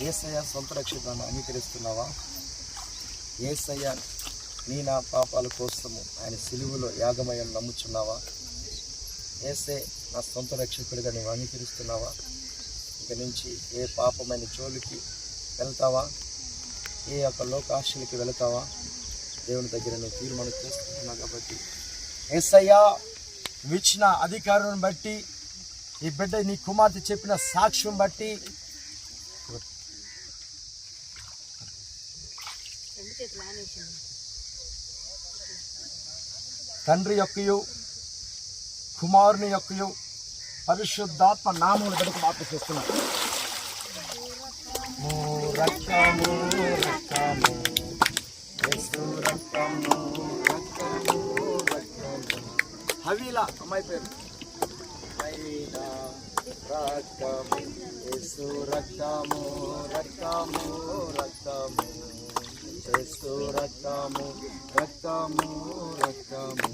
యేసయ్య సొంత రక్షకులను అంగీకరిస్తున్నావా? యేసయ్య నీ నా పాపాల కోసము ఆయన సిలువలో యాగమయ్యను నమ్ముచున్నావా? యేసే నా సొంత రక్షకుడిగా నువ్వు అంగీకరిస్తున్నావా? ఇక నుంచి ఏ పాపమైన జోలికి వెళ్తావా? ఏ యొక్క లోకాశలకి వెళతావా? దేవుని దగ్గర నువ్వు తీర్మానం చేస్తున్నావు కాబట్టి యేసయ్య ఇచ్చిన అధికారం బట్టి, ఈ బిడ్డ నీ కుమార్తె చెప్పిన సాక్ష్యం బట్టి తండ్రి యొక్కయు కుమారుని యొక్కయు పరిశుద్ధాత్మ నామములు గడుపు మాకు చేస్తున్నాను. రక్తము రక్తము యేసు రక్తము రక్తము రక్తము. హవీలా అమ్మాయి పేరు. హవీలా రక్తము యేసు రక్తము రక్తము రక్తము యేసు రక్తము రక్తము రక్తము.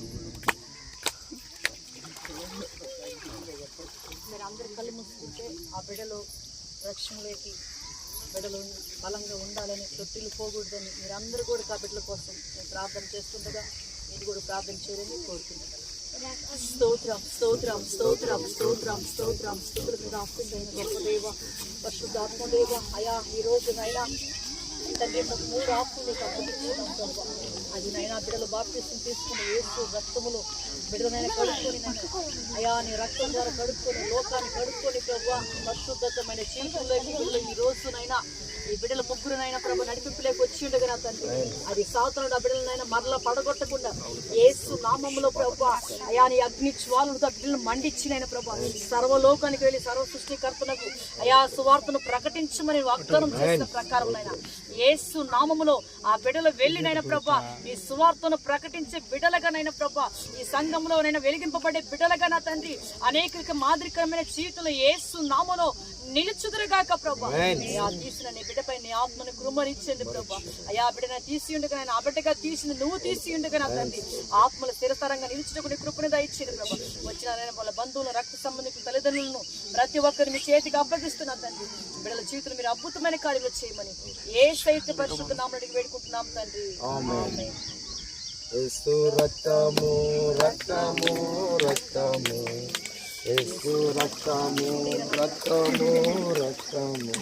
మీరు అందరు కళ్ళు మూసుకుంటే ఆ బిడ్డలో రక్షణలోకి బిడ్డలు బలంగా ఉండాలని, తొట్టిలు పోకూడదని మీరందరూ కూడా ఆ బిడ్డల కోసం నేను ప్రార్థన చేస్తుండగా మీరు కూడా ప్రార్థన చేయాలని కోరుకుంటున్నాను. స్తోత్రం స్తోత్రం స్తోత్రం స్తోత్రం స్తోత్రం స్తోత్రం మీద ఆస్తుందైన గొప్ప దేవ, పరిశుద్ధాత్మదేవ. అయా ఈ రోజు నైనా తండ్రి 3 ఆకులు అప్పగించుకున్నాం. అది నైనా బిడ్డలు బాప్తిసం తీసుకుని యేసు రక్తములో బిడ్డలనైనా కడుక్కొని అయా నీ రక్తం ద్వారా కడుక్కొని లోకాన్ని కడుక్కొని ప్రభు పరిశుద్ధతమైన జీవితంలోకి బిడ్డలు ఈ రోజునైనా ఈ బిడ్డల ముగ్గురునైనా ప్రభు నడిపింపులోకి వచ్చి ఉండగా నా తండ్రి అది సాతానుడు ఆ బిడ్డలనైనా మరలా పడగొట్టకుండా యేసు నామములో ప్రభు అయా నీ అగ్ని జ్వాలలతో ఆ బిడ్డలను మండించినైనా ప్రభు సర్వలోకానికి వెళ్ళి సర్వ సృష్టికర్తలకు అయా సువార్తను ప్రకటించమని వాగ్దానం చేసిన ప్రకారం అయినా యేసు నామములో ఆ బిడ్డలు వెళ్ళినైనా ప్రభా ఈ సువార్తను ప్రకటించే బిడ్డలుగానైనా ప్రభా ఈ సంఘంలో నైనా వెలిగింపబడే బిడ్డలుగా నా తండ్రి అనేక మాదిరికరమైన జీవితంలో యేసు నామములో నిలుచుదురుగాక ప్రభా. తీసిన నీ బిడ్డపై నీ ఆత్మను కృమరించండి ప్రభా. అయా బిడ్డను తీసి ఉండగా ఆయన ఆ బిడ్డగా తీసింది నువ్వు తీసి ఉండగా నా తండ్రి ఆత్మల స్థిరతరంగా నిలుచుటకు నీ కృపను దయచేయండి ప్రభా. వచ్చిన వాళ్ళ బంధువులు రక్త సంబంధికుల తల్లిదండ్రులను ప్రతి ఒక్కరు మీ చేతికి అప్పగిస్తున్నా తండ్రి. బిడ్డల జీవితంలో మీరు అద్భుతమైన కార్యాలు చేయమని యేసు పరిశుద్ధ నామములో వేడుకుంటున్నాం తండ్రి. ఆమేన్. యేసు రక్తము రక్తము రక్తము యేసు రక్తము రక్తము రక్తము.